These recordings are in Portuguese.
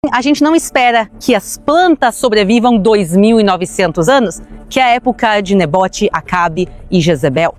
A gente não espera que as plantas sobrevivam 2.900 anos, que é a época de Nabote, Acabe e Jezebel.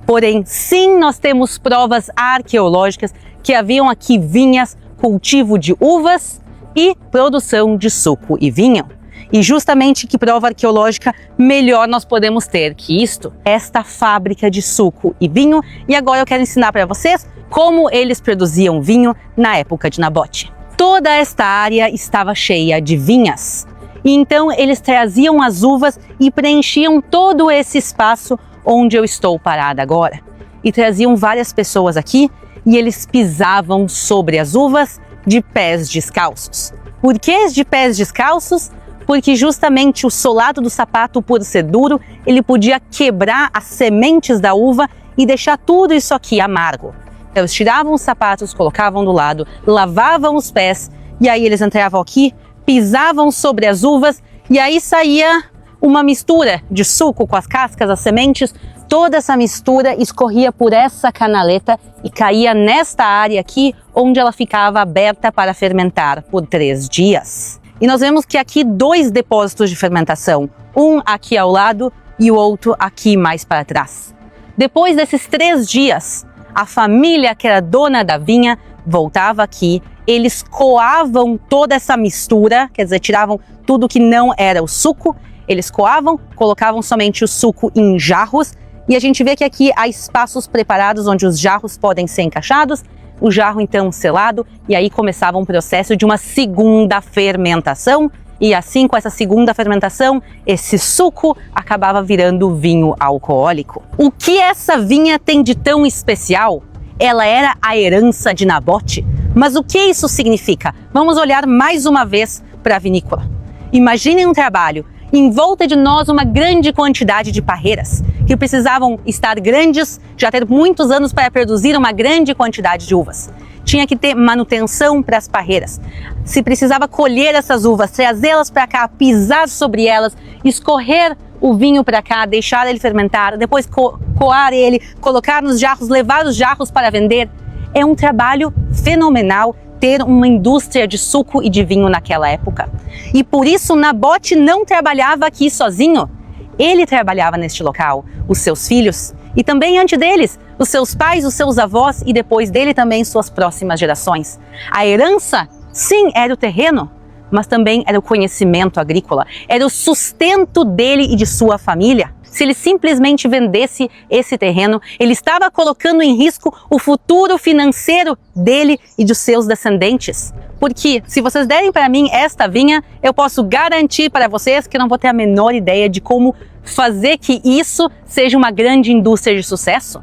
Porém, sim, nós temos provas arqueológicas que haviam aqui vinhas, cultivo de uvas e produção de suco e vinho. E justamente que prova arqueológica melhor nós podemos ter que isto? Esta fábrica de suco e vinho. E agora eu quero ensinar para vocês como eles produziam vinho na época de Nabote. Toda esta área estava cheia de vinhas. E então eles traziam as uvas e preenchiam todo esse espaço onde eu estou parada agora. E traziam várias pessoas aqui e eles pisavam sobre as uvas de pés descalços. Por que de pés descalços? Porque justamente o solado do sapato, por ser duro, ele podia quebrar as sementes da uva e deixar tudo isso aqui amargo. Então eles tiravam os sapatos, colocavam do lado, lavavam os pés e aí eles entravam aqui, pisavam sobre as uvas e aí saía uma mistura de suco com as cascas, as sementes. Toda essa mistura escorria por essa canaleta e caía nesta área aqui, onde ela ficava aberta para fermentar por 3 dias. E nós vemos que aqui 2 depósitos de fermentação, um aqui ao lado e o outro aqui mais para trás. Depois desses 3 dias, a família que era dona da vinha voltava aqui, eles coavam toda essa mistura, quer dizer, tiravam tudo que não era o suco, eles coavam, colocavam somente o suco em jarros e a gente vê que aqui há espaços preparados onde os jarros podem ser encaixados, o jarro então selado e aí começava um processo de uma segunda fermentação e assim com essa segunda fermentação, esse suco acabava virando vinho alcoólico. O que essa vinha tem de tão especial? Ela era a herança de Nabote. Mas o que isso significa? Vamos olhar mais uma vez para a vinícola. Imaginem um trabalho. Em volta de nós uma grande quantidade de parreiras que precisavam estar grandes, já ter muitos anos para produzir uma grande quantidade de uvas. Tinha que ter manutenção para as parreiras. Se precisava colher essas uvas, trazê-las para cá, pisar sobre elas, escorrer o vinho para cá, deixar ele fermentar, depois coar ele, colocar nos jarros, levar os jarros para vender. É um trabalho fenomenal ter uma indústria de suco e de vinho naquela época. E por isso Nabote não trabalhava aqui sozinho. Ele trabalhava neste local, os seus filhos e também antes deles, os seus pais, os seus avós e depois dele também suas próximas gerações. A herança, sim, era o terreno, mas também era o conhecimento agrícola, era o sustento dele e de sua família. Se ele simplesmente vendesse esse terreno, ele estava colocando em risco o futuro financeiro dele e dos seus descendentes. Porque se vocês derem para mim esta vinha, eu posso garantir para vocês que eu não vou ter a menor ideia de como fazer que isso seja uma grande indústria de sucesso.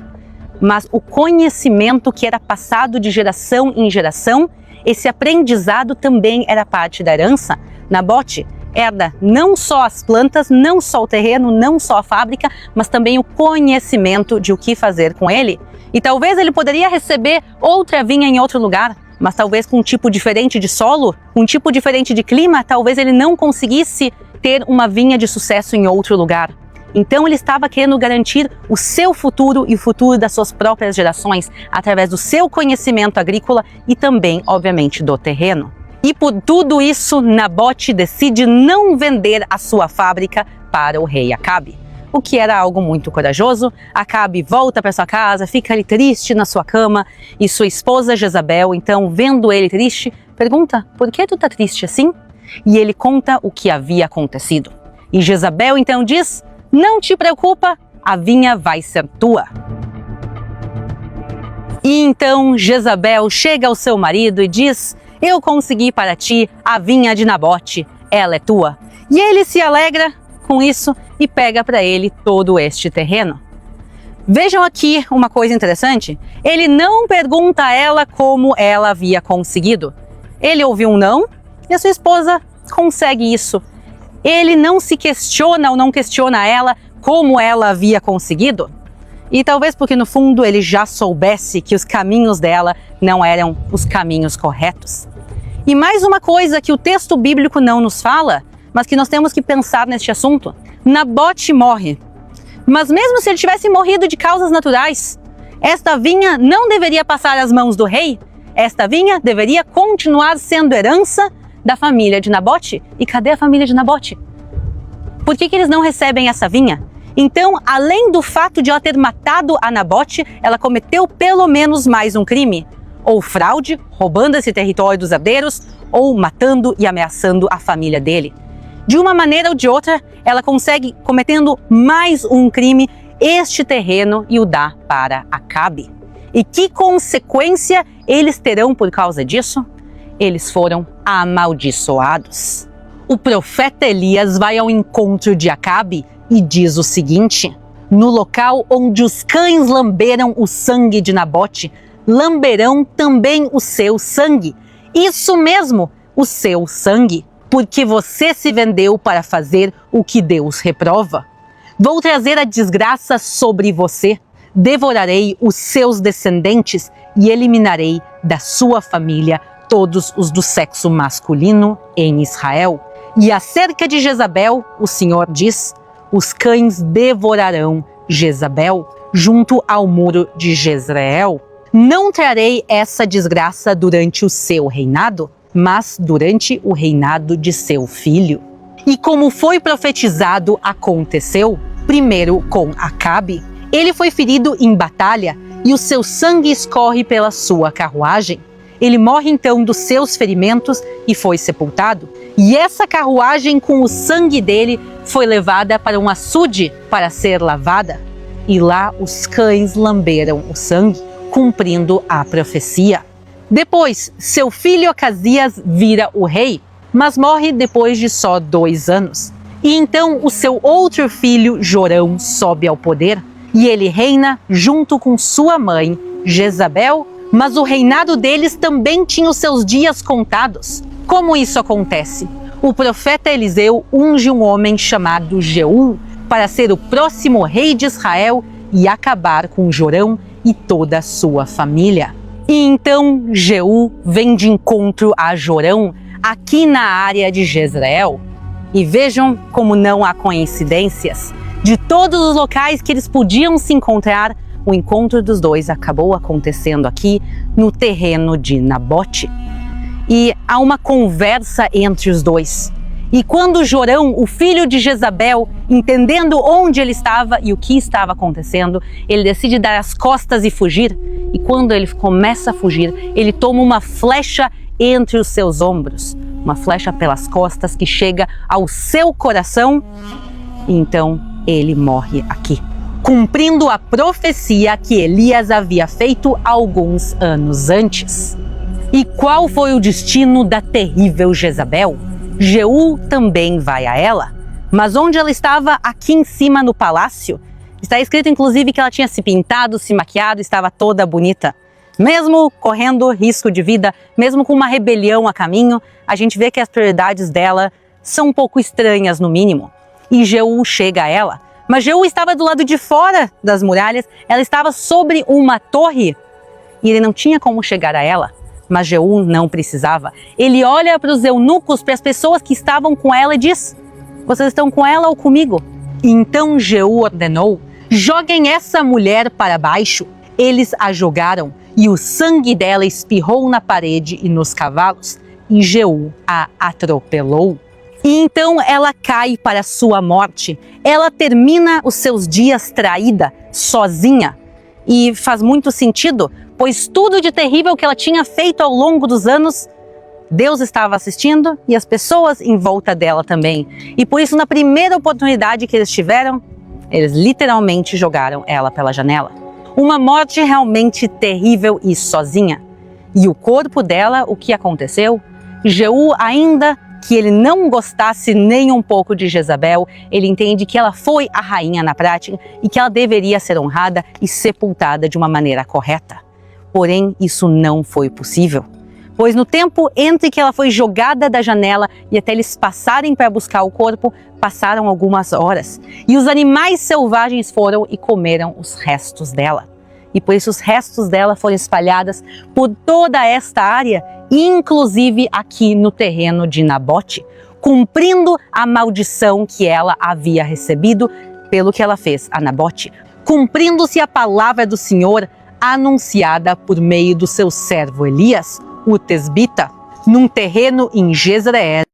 Mas o conhecimento que era passado de geração em geração, esse aprendizado também era parte da herança. Nabote herda não só as plantas, não só o terreno, não só a fábrica, mas também o conhecimento de o que fazer com ele. E talvez ele poderia receber outra vinha em outro lugar, mas talvez com um tipo diferente de solo, um tipo diferente de clima, talvez ele não conseguisse ter uma vinha de sucesso em outro lugar. Então ele estava querendo garantir o seu futuro e o futuro das suas próprias gerações através do seu conhecimento agrícola e também, obviamente, do terreno. E por tudo isso, Nabote decide não vender a sua fábrica para o rei Acabe, o que era algo muito corajoso. Acabe volta para sua casa, fica ali triste na sua cama e sua esposa Jezabel, então, vendo ele triste, pergunta: por que tu tá triste assim? E ele conta o que havia acontecido. E Jezabel então diz: não te preocupa, a vinha vai ser tua. E então Jezabel chega ao seu marido e diz: eu consegui para ti a vinha de Nabote, ela é tua. E ele se alegra com isso e pega para ele todo este terreno. Vejam aqui uma coisa interessante, ele não pergunta a ela como ela havia conseguido. Ele ouviu um não e a sua esposa consegue isso. Ele não se questiona ou não questiona ela como ela havia conseguido. E talvez porque no fundo ele já soubesse que os caminhos dela não eram os caminhos corretos. E mais uma coisa que o texto bíblico não nos fala, mas que nós temos que pensar neste assunto. Nabote morre. Mas mesmo se ele tivesse morrido de causas naturais, esta vinha não deveria passar às mãos do rei. Esta vinha deveria continuar sendo herança da família de Nabote. E cadê a família de Nabote? Por que eles não recebem essa vinha? Então, além do fato de ela ter matado a Nabote, ela cometeu pelo menos mais um crime. Ou fraude, roubando esse território dos herdeiros, ou matando e ameaçando a família dele. De uma maneira ou de outra, ela consegue, cometendo mais um crime, este terreno e o dá para Acabe. E que consequência eles terão por causa disso? Eles foram amaldiçoados. O profeta Elias vai ao encontro de Acabe e diz o seguinte: no local onde os cães lamberam o sangue de Nabote, lamberão também o seu sangue. Isso mesmo, o seu sangue, porque você se vendeu para fazer o que Deus reprova. Vou trazer a desgraça sobre você. Devorarei os seus descendentes e eliminarei da sua família todos os do sexo masculino em Israel. E acerca de Jezabel, o Senhor diz: os cães devorarão Jezabel junto ao muro de Jezreel. Não trarei essa desgraça durante o seu reinado, mas durante o reinado de seu filho. E como foi profetizado, aconteceu, primeiro com Acabe. Ele foi ferido em batalha e o seu sangue escorre pela sua carruagem. Ele morre então dos seus ferimentos e foi sepultado. E essa carruagem com o sangue dele foi levada para um açude para ser lavada. E lá os cães lamberam o sangue, cumprindo a profecia. Depois, seu filho Acasias vira o rei, mas morre depois de só 2 anos. E então o seu outro filho, Jorão, sobe ao poder. E ele reina junto com sua mãe, Jezabel, mas o reinado deles também tinha os seus dias contados. Como isso acontece? O profeta Eliseu unge um homem chamado Jeú para ser o próximo rei de Israel e acabar com Jorão e toda a sua família. E então Jeú vem de encontro a Jorão aqui na área de Jezreel. E vejam como não há coincidências. De todos os locais que eles podiam se encontrar, o encontro dos dois acabou acontecendo aqui no terreno de Nabote. E há uma conversa entre os dois. E quando Jorão, o filho de Jezabel, entendendo onde ele estava e o que estava acontecendo, ele decide dar as costas e fugir. E quando ele começa a fugir, ele toma uma flecha entre os seus ombros, uma flecha pelas costas que chega ao seu coração. E então ele morre aqui, cumprindo a profecia que Elias havia feito alguns anos antes. E qual foi o destino da terrível Jezabel? Jeú também vai a ela, mas onde ela estava aqui em cima no palácio, está escrito inclusive que ela tinha se pintado, se maquiado, estava toda bonita. Mesmo correndo risco de vida, mesmo com uma rebelião a caminho, a gente vê que as prioridades dela são um pouco estranhas no mínimo. E Jeú chega a ela, mas Jeú estava do lado de fora das muralhas, ela estava sobre uma torre e ele não tinha como chegar a ela. Mas Jeú não precisava. Ele olha para os eunucos, para as pessoas que estavam com ela e diz: vocês estão com ela ou comigo? E então Jeú ordenou: joguem essa mulher para baixo. Eles a jogaram e o sangue dela espirrou na parede e nos cavalos, e Jeú a atropelou. E então ela cai para sua morte. Ela termina os seus dias traída, sozinha. E faz muito sentido, pois tudo de terrível que ela tinha feito ao longo dos anos, Deus estava assistindo e as pessoas em volta dela também. E por isso, na primeira oportunidade que eles tiveram, eles literalmente jogaram ela pela janela. Uma morte realmente terrível e sozinha. E o corpo dela, o que aconteceu? Jeú, ainda que ele não gostasse nem um pouco de Jezabel, ele entende que ela foi a rainha na prática e que ela deveria ser honrada e sepultada de uma maneira correta. Porém, isso não foi possível, pois no tempo entre que ela foi jogada da janela e até eles passarem para buscar o corpo, passaram algumas horas. E os animais selvagens foram e comeram os restos dela. E por isso os restos dela foram espalhados por toda esta área, inclusive aqui no terreno de Nabote, cumprindo a maldição que ela havia recebido pelo que ela fez a Nabote, cumprindo-se a palavra do Senhor anunciada por meio do seu servo Elias, o tesbita. num terreno em Jezreel,